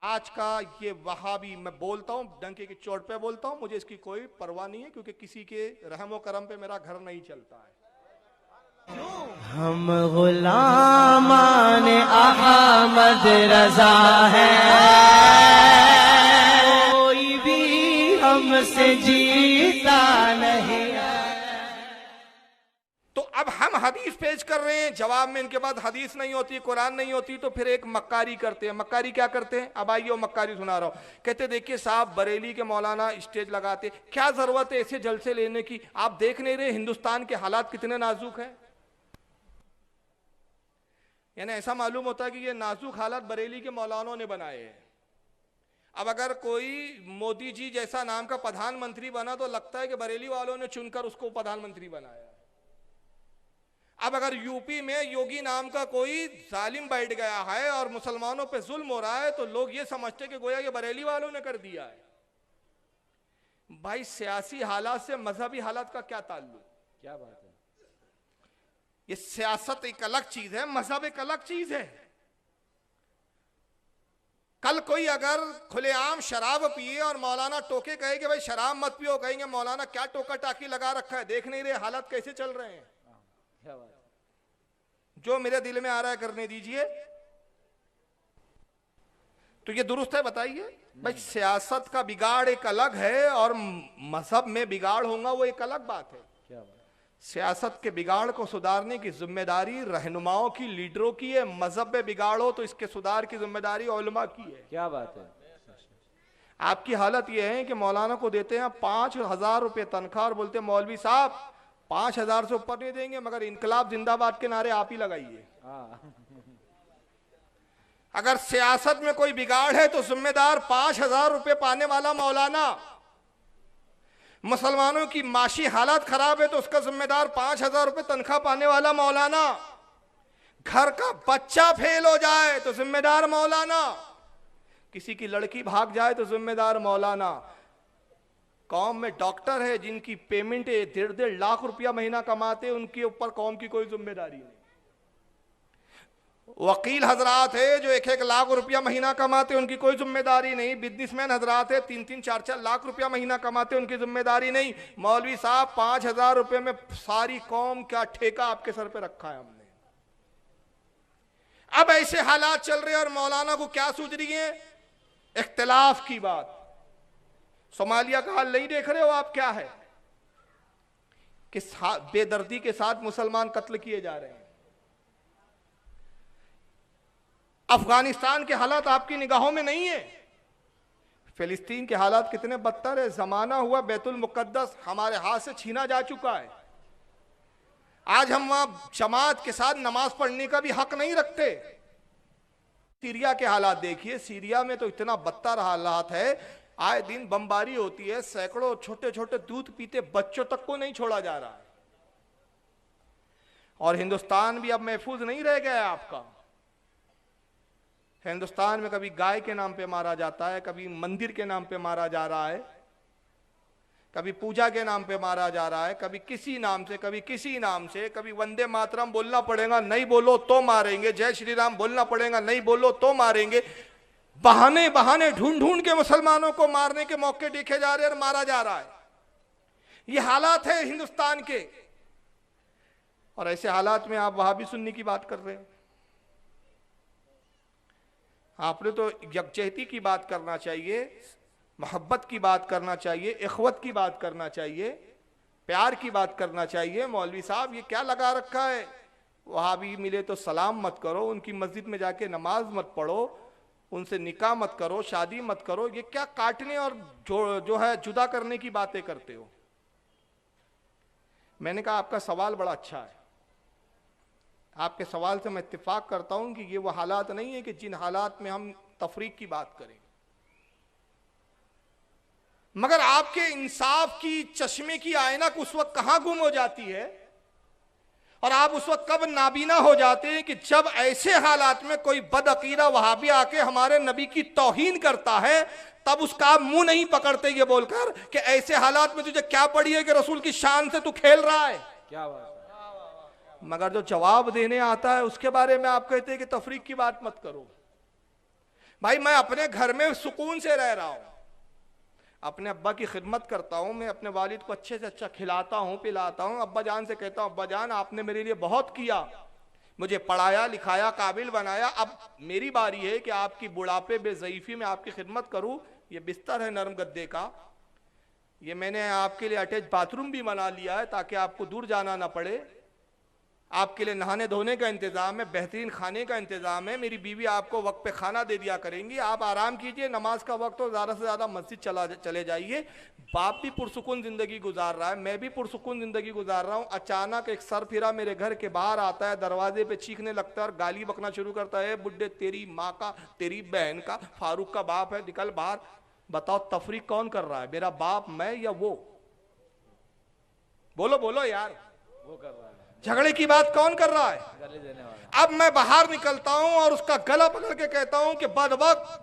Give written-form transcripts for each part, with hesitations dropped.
आज का ये वहाबी, मैं बोलता हूँ डंके की चोट पे बोलता हूँ, मुझे इसकी कोई परवाह नहीं है, क्योंकि किसी के रहमो करम पे मेरा घर नहीं चलता है। हम गुलामान अहमद रजा है, कोई भी हमसे जीता नहीं। तो अब हम हदीस पेश कर रहे हैं, जवाब में इनके पास हदीस नहीं होती, कुरान नहीं होती, तो फिर एक मक्कारी करते हैं। मक्कारी क्या करते हैं? अब आइए वो मक्कारी सुना रहा हूं। कहते देखिए साहब, बरेली के मौलाना स्टेज लगाते, क्या जरूरत है ऐसे जलसे लेने की? आप देख नहीं रहे हिंदुस्तान के हालात कितने नाजुक हैं? यानी ऐसा मालूम होता है कि ये नाजुक हालात बरेली के मौलानों ने बनाए हैं। अब अगर कोई मोदी जी जैसा नाम का प्रधानमंत्री बना तो लगता है कि बरेली वालों ने चुनकर उसको प्रधानमंत्री बनाया। अब अगर यूपी में योगी नाम का कोई जालिम बैठ गया है और मुसलमानों पे जुल्म हो रहा है तो लोग ये समझते कि गोया ये बरेली वालों ने कर दिया है। भाई सियासी हालात से मजहबी हालात का क्या ताल्लुक? क्या बात है? ये सियासत एक अलग चीज है, मजहब एक अलग चीज है। कल कोई अगर खुलेआम शराब पिए और मौलाना टोके कहे कि भाई शराब मत पियो, कहेंगे मौलाना क्या टोका टाकी लगा रखा है, देख नहीं रहे हालात कैसे चल रहे हैं। क्या बात? जो मेरे दिल में आ रहा है करने दीजिए। तो ये दुरुस्त है? बताइए भाई, सियासत का बिगाड़ एक अलग है और मजहब में बिगाड़ होगा वो एक अलग बात है। क्या बात? सियासत के बिगाड़ को सुधारने की जिम्मेदारी रहनुमाओं की, लीडरों की है। मजहब में बिगाड़ हो तो इसके सुधार की जिम्मेदारी उलमा की है। क्या बात है? आपकी हालत यह है कि मौलाना को देते हैं 5,000 रुपये तनख्वाह और बोलते हैं मौलवी साहब 5,000 से ऊपर नहीं देंगे, मगर इनकलाब जिंदाबाद के नारे आप ही लगाइए। अगर सियासत में कोई बिगाड़ है तो जिम्मेदार 5,000 रुपये पाने वाला मौलाना। मुसलमानों की माशी हालत खराब है तो उसका जिम्मेदार 5,000 रुपये तनख्वाह पाने वाला मौलाना। घर का बच्चा फेल हो जाए तो जिम्मेदार मौलाना। किसी की लड़की भाग जाए तो जिम्मेदार मौलाना। कौम में डॉक्टर है जिनकी पेमेंट 1.5 लाख रुपया महीना कमाते, उनके ऊपर कौम की कोई जिम्मेदारी नहीं। वकील हजरात है जो 1-1 लाख रुपया महीना कमाते, उनकी कोई जिम्मेदारी नहीं। बिजनेसमैन हजरात है 3-3, 4-4 लाख रुपया महीना कमाते, उनकी जिम्मेदारी नहीं। मौलवी साहब 5,000 रुपये में सारी कौम का ठेका आपके सर पे रखा है हमने। अब ऐसे हालात चल रहे हैं और मौलाना को क्या सूझ रही है? इख्तिलाफ की बात। सोमालिया का हाल नहीं देख रहे हो आप? क्या है कि बेदर्दी के साथ मुसलमान कत्ल किए जा रहे हैं। अफगानिस्तान के हालात आपकी निगाहों में नहीं है। फिलिस्तीन के हालात कितने बदतर है। जमाना हुआ बैतुल मुकद्दस हमारे हाथ से छीना जा चुका है। आज हम वहां जमात के साथ नमाज पढ़ने का भी हक नहीं रखते। सीरिया के हालात देखिए, सीरिया में तो इतना बदतर हालात है, आए दिन बमबारी होती है, सैकड़ों छोटे छोटे दूध पीते बच्चों तक को नहीं छोड़ा जा रहा है। और हिंदुस्तान भी अब महफूज नहीं रह गया है आपका। हिंदुस्तान में कभी गाय के नाम पे मारा जाता है, कभी मंदिर के नाम पे मारा जा रहा है, कभी पूजा के नाम पे मारा जा रहा है, कभी किसी नाम से, कभी किसी नाम से। कभी वंदे मातरम बोलना पड़ेगा, नहीं बोलो तो मारेंगे। जय श्री राम बोलना पड़ेगा, नहीं बोलो तो मारेंगे। बहाने बहाने ढूंढ ढूंढ के मुसलमानों को मारने के मौके देखे जा रहे हैं और मारा जा रहा है। ये हालात है हिंदुस्तान के। और ऐसे हालात में आप वहाबी सुन्नी की बात कर रहे हैं। आपने तो यकजहती की बात करना चाहिए, मोहब्बत की बात करना चाहिए, इखवत की बात करना चाहिए, प्यार की बात करना चाहिए। मौलवी साहब ये क्या लगा रखा है? वहाबी मिले तो सलाम मत करो, उनकी मस्जिद में जाके नमाज मत पढ़ो, उनसे निकाह मत करो, शादी मत करो। ये क्या काटने और जो है जुदा करने की बातें करते हो? मैंने कहा आपका सवाल बड़ा अच्छा है। आपके सवाल से मैं इत्तेफाक करता हूं कि ये वो हालात नहीं है कि जिन हालात में हम तफरीक की बात करें। मगर आपके इंसाफ की चश्मे की आईनक उस वक्त कहां गुम हो जाती है और आप उस वक्त कब नाबीना हो जाते हैं कि जब ऐसे हालात में कोई बदअकीदा वहाबी आके हमारे नबी की तौहीन करता है, तब उसका आप मुंह नहीं पकड़ते ये बोलकर कि ऐसे हालात में तुझे क्या पड़ी है कि रसूल की शान से तू खेल रहा है। क्या बात? मगर जो जवाब देने आता है उसके बारे में आप कहते हैं कि तफरीक की बात मत करो। भाई मैं अपने घर में सुकून से रह रहा हूं, अपने अब्बा की खिदमत करता हूं, मैं अपने वालिद को अच्छे से अच्छा खिलाता हूं, पिलाता हूं, अब्बा जान से कहता हूं अब्बा जान आपने मेरे लिए बहुत किया, मुझे पढ़ाया लिखाया काबिल बनाया, अब मेरी बारी है कि आपकी बुढ़ापे बेज़ईफी में आपकी खिदमत करूं। ये बिस्तर है नरम गद्दे का, ये मैंने आपके लिए अटैच बाथरूम भी बना लिया है ताकि आपको दूर जाना ना पड़े, आपके लिए नहाने धोने का इंतजाम है, बेहतरीन खाने का इंतजाम है, मेरी बीवी आपको वक्त पे खाना दे दिया करेंगी, आप आराम कीजिए, नमाज का वक्त हो ज़्यादा से ज़्यादा मस्जिद चले जाइए। बाप भी पुरसुकून ज़िंदगी गुजार रहा है, मैं भी पुरसुकून ज़िंदगी गुजार रहा हूँ। अचानक एक सर फिरा मेरे घर के बाहर आता है, दरवाजे पे चीखने लगता है और गाली बकना शुरू करता है, बुड्ढे तेरी माँ का, तेरी बहन का, फारूक का बाप है, निकल बाहर। बताओ तफरीक कौन कर रहा है, मेरा बाप, मैं या वो? बोलो बोलो यार, वो कर रहा है। झगड़े की बात कौन कर रहा है? गाली देने वाला। अब मैं बाहर निकलता हूं और उसका गला पकड़ के कहता हूं कि बदबख्त,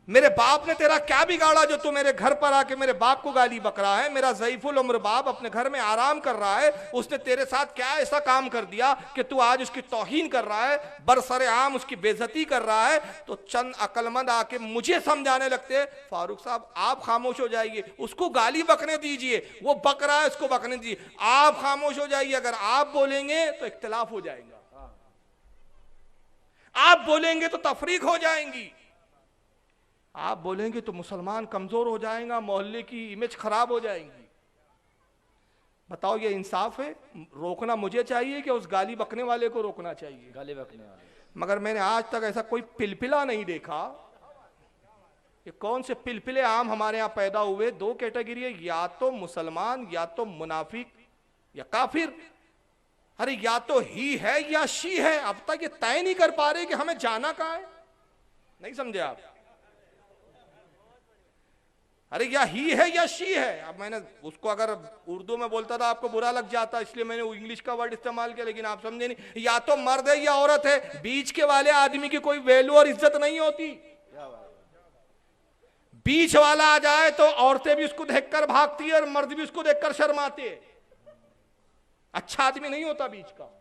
मेरे बाप ने तेरा क्या बिगाड़ा जो तू मेरे घर पर आके मेरे बाप को गाली बक रहा है? मेरा ज़ईफुल उम्र बाप अपने घर में आराम कर रहा है, उसने तेरे साथ क्या ऐसा काम कर दिया कि तू आज उसकी तौहीन कर रहा है, बरसरे आम उसकी बेइज्जती कर रहा है? तो चंद अक्लमंद आके मुझे समझाने लगते, फारूक साहब आप खामोश हो जाइए, उसको गाली बकने दीजिए, वो बक रहा है उसको बकने दीजिए, आप खामोश हो जाइए, अगर आप बोलेंगे तो इख्तिलाफ हो जाएगा, आप बोलेंगे तो तफरीक हो जाएंगी, आप बोलेंगे तो मुसलमान कमजोर हो जाएगा, मोहल्ले की इमेज खराब हो जाएगी। बताओ ये इंसाफ है? रोकना मुझे चाहिए कि उस गाली बकने वाले को रोकना चाहिए? गाली बकने वाले। मगर मैंने आज तक ऐसा कोई पिलपिला नहीं देखा। ये कौन से पिलपिले आम हमारे यहाँ पैदा हुए? दो कैटेगरी है, या तो मुसलमान या तो मुनाफिक या काफिर। अरे या तो ही है या शी है, अब तक ये तय नहीं कर पा रहे कि हमें जाना कहाँ है। नहीं समझे आप? अरे या ही है या शी है। अब मैंने उसको अगर उर्दू में बोलता था आपको बुरा लग जाता, इसलिए मैंने इंग्लिश का वर्ड इस्तेमाल किया, लेकिन आप समझे नहीं। या तो मर्द है या औरत है, बीच के वाले आदमी की कोई वैल्यू और इज्जत नहीं होती। बीच वाला आ जाए तो औरतें भी उसको देखकर भागती है और मर्द भी उसको देखकर शर्माते हैं। अच्छा आदमी नहीं होता बीच का।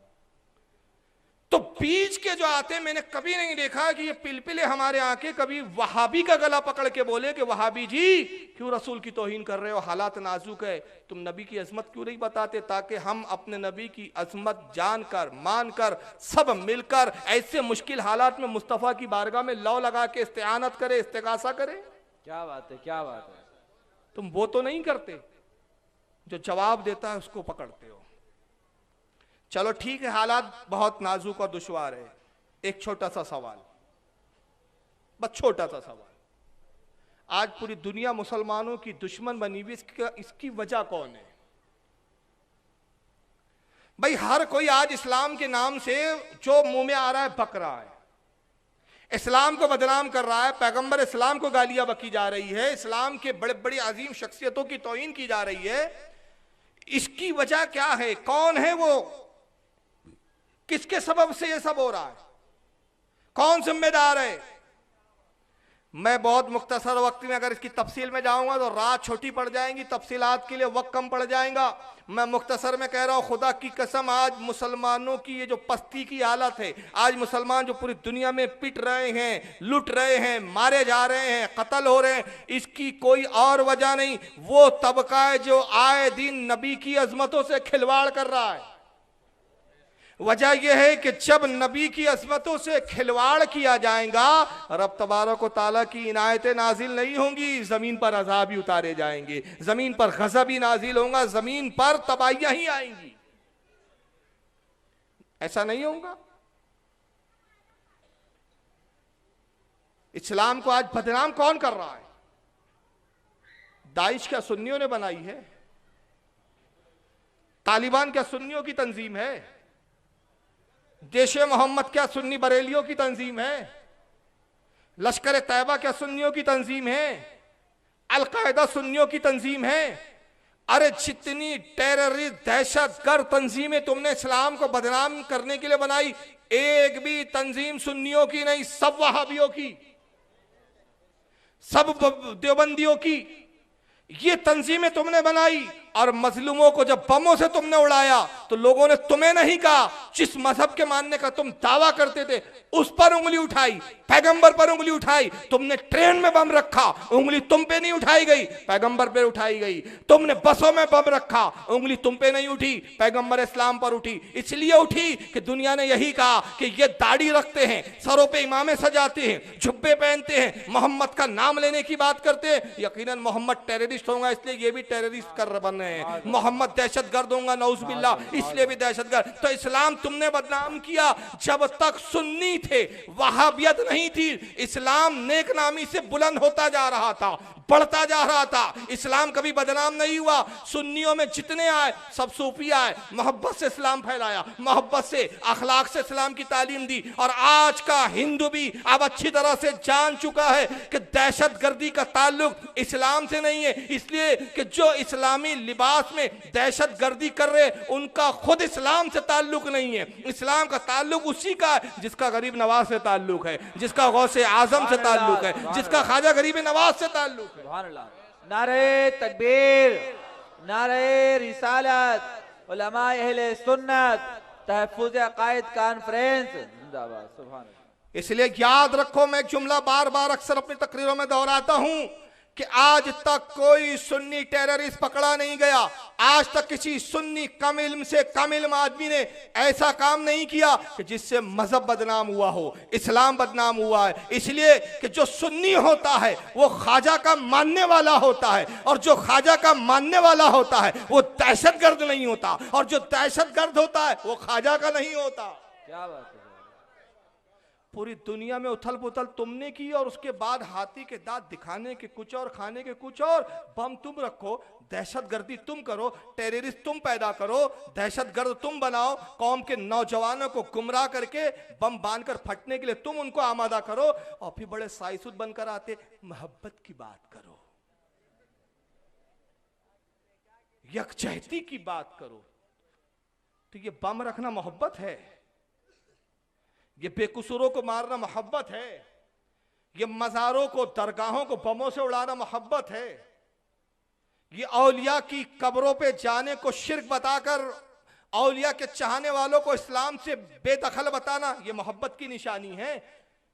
तो बीच के जो आते हैं, मैंने कभी नहीं देखा कि ये पिलपिले हमारे आके कभी वहाबी का गला पकड़ के बोले कि वहाबी जी क्यों रसूल की तौहीन कर रहे हो, हालात नाजुक है, तुम नबी की अजमत क्यों नहीं बताते, ताकि हम अपने नबी की अजमत जानकर मानकर सब मिलकर ऐसे मुश्किल हालात में मुस्तफ़ा की बारगाह में लौ लगा के इस्तिआनत करे, इस्तिगासा करे। क्या बात है, क्या बात है। तुम वो तो नहीं करते, जो जवाब देता है उसको पकड़ते हो। चलो ठीक है, हालात बहुत नाजुक और दुश्वार है। एक छोटा सा सवाल, बस छोटा सा सवाल, आज पूरी दुनिया मुसलमानों की दुश्मन बनी हुई, इसकी वजह कौन है? भाई हर कोई आज इस्लाम के नाम से जो मुंह में आ रहा है बक रहा है, इस्लाम को बदनाम कर रहा है, पैगंबर इस्लाम को गालियां बकी जा रही है, इस्लाम के बड़े बड़ी अजीम शख्सियतों की तौहीन की जा रही है। इसकी वजह क्या है? कौन है वो? किसके सबब से ये सब हो रहा है? कौन जिम्मेदार है? मैं बहुत मुख्तसर वक्त में अगर इसकी तफसील में जाऊंगा तो रात छोटी पड़ जाएंगी, तफसीलात के लिए वक्त कम पड़ जाएगा। मैं मुख्तसर में कह रहा हूं, खुदा की कसम, आज मुसलमानों की ये जो पस्ती की हालत है, आज मुसलमान जो पूरी दुनिया में पिट रहे हैं, लुट रहे हैं, मारे जा रहे हैं, कत्ल हो रहे हैं, इसकी कोई और वजह नहीं, वो तबका है जो आए दिन नबी की अजमतों से खिलवाड़ कर रहा है। वजह यह है कि जब नबी की अज़मतों से खिलवाड़ किया जाएगा, रब तबारक व तआला की इनायतें नाजिल नहीं होंगी, जमीन पर अजाब ही उतारे जाएंगे, जमीन पर गज़ब ही नाजिल होगा, जमीन पर तबाहियां ही आएंगी। ऐसा नहीं होगा? इस्लाम को आज बदनाम कौन कर रहा है? दाइश क्या सुन्नियों ने बनाई है? तालिबान क्या सुन्नियों की तंजीम है? जैशे मोहम्मद क्या सुन्नी बरेलियों की तंजीम है? लश्कर तैयबा क्या सुन्नियों की तंजीम है? अल-कायदा सुन्नियों की तंजीम है? अरे जितनी टेररिस्ट दहशतगर्द तंजीमें तुमने इस्लाम को बदनाम करने के लिए बनाई, एक भी तंजीम सुन्नियों की नहीं, सब वहाबियों की, सब देवबंदियों की ये तंजीमें तुमने बनाई। और मजलूमों को जब बमों से तुमने उड़ाया तो लोगों ने तुम्हें नहीं कहा, जिस मजहब के मानने का तुम दावा करते थे उस पर उंगली उठाई, पैगंबर पर उंगली उठाई। तुमने ट्रेन में बम रखा, उंगली तुम पे नहीं उठाई गई, पैगंबर पे उठाई गई। तुमने बसों में बम रखा, उंगली तुम पे नहीं उठी, पैगंबर इस्लाम पर उठी। इसलिए उठी कि दुनिया ने यही कहा कि ये दाढ़ी रखते हैं, सरों पे इमामे सजाते हैं, जुब्बे पहनते हैं, मोहम्मद का नाम लेने की बात करते हैं। यकीनन मोहम्मद टेररिस्ट होगा, इसलिए ये भी टेररिस्ट कर बन रहे हैं। मोहम्मद दहशतगर्द होगा, नौजुबिल्लाह, इसलिए भी दहशतगर्द। तो इस्लाम तुमने बदनाम किया जब तक सुन्नी थे, वहाबियत नहीं थी। इस्लाम नेक नामी से बुलंद होता जा रहा था, बढ़ता जा रहा था। इस्लाम कभी बदनाम नहीं हुआ। सुन्नियों में जितने आए सब सूफी आए, मोहब्बत से इस्लाम फैलाया, मोहब्बत से अखलाक से इस्लाम की तालीम दी। और आज का हिंदू भी अब अच्छी तरह से जान चुका है कि दहशतगर्दी का ताल्लुक इस्लाम से नहीं है, इसलिए कि जो इस्लामी लिबास में दहशतगर्दी कर रहे उनका खुद इस्लाम से ताल्लुक नहीं है। इस्लाम का ताल्लुक उसी का है जिसका गरीब नवाज से ताल्लुक है, जिसका गौसे आजम से ताल्लुक है, जिसका ख्वाजा गरीब नवाज से ताल्लुक है। नारे तकबीर, नारे रिसालत, उलमा अहले सुन्नत, तहफ्फुज़ अक़ाइद कॉन्फ्रेंस जिंदाबाद। सुभान अल्लाह। इसलिए याद रखो, मैं एक जुमला बार बार अक्सर अपनी तकरीरों में दोहराता हूं कि आज तक कोई सुन्नी टेररिस्ट पकड़ा नहीं गया। आज तक किसी सुन्नी कम इल्म से कम इल्म आदमी ने ऐसा काम नहीं किया कि जिससे मजहब बदनाम हुआ हो, इस्लाम बदनाम हुआ है। इसलिए कि जो सुन्नी होता है वो ख्वाजा का मानने वाला होता है, और जो ख्वाजा का मानने वाला होता है वो दहशतगर्द नहीं होता, और जो दहशतगर्द होता है वो ख्वाजा का नहीं होता। क्या बात है। पूरी दुनिया में उथल पुथल तुमने की, और उसके बाद हाथी के दांत दिखाने के कुछ और, खाने के कुछ और। बम तुम रखो, दहशतगर्दी तुम करो, टेररिस्ट तुम पैदा करो, दहशतगर्द तुम बनाओ, कौम के नौजवानों को गुमराह करके बम बांधकर फटने के लिए तुम उनको आमादा करो, और फिर बड़े साइसुद बनकर आते मोहब्बत की बात करो, यकजहती की बात करो। तो ये बम रखना मोहब्बत है? ये बेकसूरों को मारना मोहब्बत है? ये मज़ारों को, दरगाहों को बमों से उड़ाना मोहब्बत है? ये औलिया की कब्रों पे जाने को शिर्क बताकर औलिया के चाहने वालों को इस्लाम से बेदखल बताना ये मोहब्बत की निशानी है?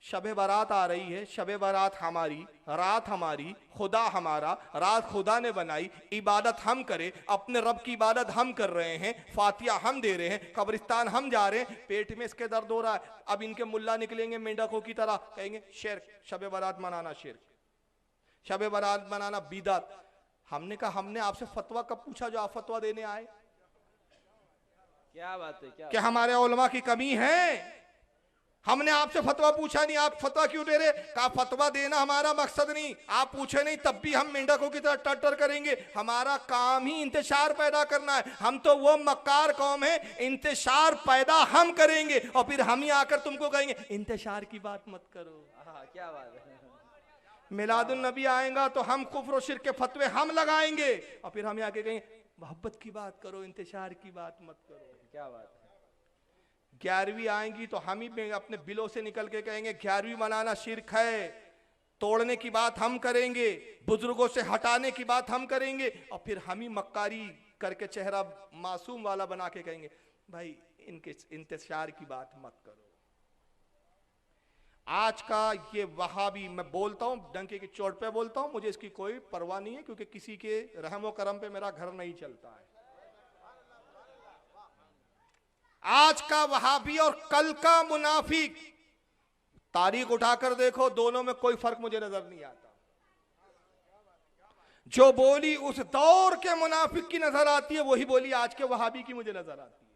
शबे बारात आ रही है, शबे बारात हमारी, रात हमारी, खुदा हमारा, रात खुदा ने बनाई, इबादत हम करें, अपने रब की इबादत हम कर रहे हैं, फातिया हम दे रहे हैं, कब्रिस्तान हम जा रहे हैं, पेट में इसके दर्द हो रहा है। अब इनके मुल्ला निकलेंगे मेंढकों की तरह, कहेंगे शिर्क, शबे बारात मनाना शिर्क, शबे बारात मनाना बिदअत। हमने कहा हमने आपसे फतवा कब पूछा जो आप फतवा देने आए? क्या बात है। क्या हमारे उलमा की कमी है? हमने आपसे फतवा पूछा नहीं, आप फतवा क्यों दे रहे? कहा फतवा देना हमारा मकसद नहीं, आप पूछे नहीं तब भी हम मेंढकों की तरह टटर करेंगे। हमारा काम ही इंतशार पैदा करना है। हम तो वो मक्कार कौम है, इंतशार पैदा हम करेंगे और फिर हम ही आकर तुमको कहेंगे इंतशार की बात मत करो। क्या बात है। मिलादुन नबी आएगा तो हम कुफ्र और शिर्क के फतवे हम लगाएंगे, और फिर हम ही आके कहेंगे मोहब्बत की बात करो, इंतशार की बात मत करो। क्या बात है। 11वीं आएंगी तो हम ही अपने बिलों से निकल के कहेंगे 11वीं मनाना शिर्क है, तोड़ने की बात हम करेंगे, बुजुर्गों से हटाने की बात हम करेंगे, और फिर हम ही मक्कारी करके चेहरा मासूम वाला बना के कहेंगे भाई इनके इंतशार की बात मत करो। आज का ये वहाबी, मैं बोलता हूं डंके की चोट पे बोलता हूं, मुझे इसकी कोई परवाह नहीं है, क्योंकि किसी के रहमो करम पे मेरा घर नहीं चलता है। आज का वहाबी और कल का मुनाफिक, तारीख उठाकर देखो, दोनों में कोई फर्क मुझे नजर नहीं आता। जो बोली उस दौर के मुनाफिक की नजर आती है, वही बोली आज के वहाबी की मुझे नजर आती है।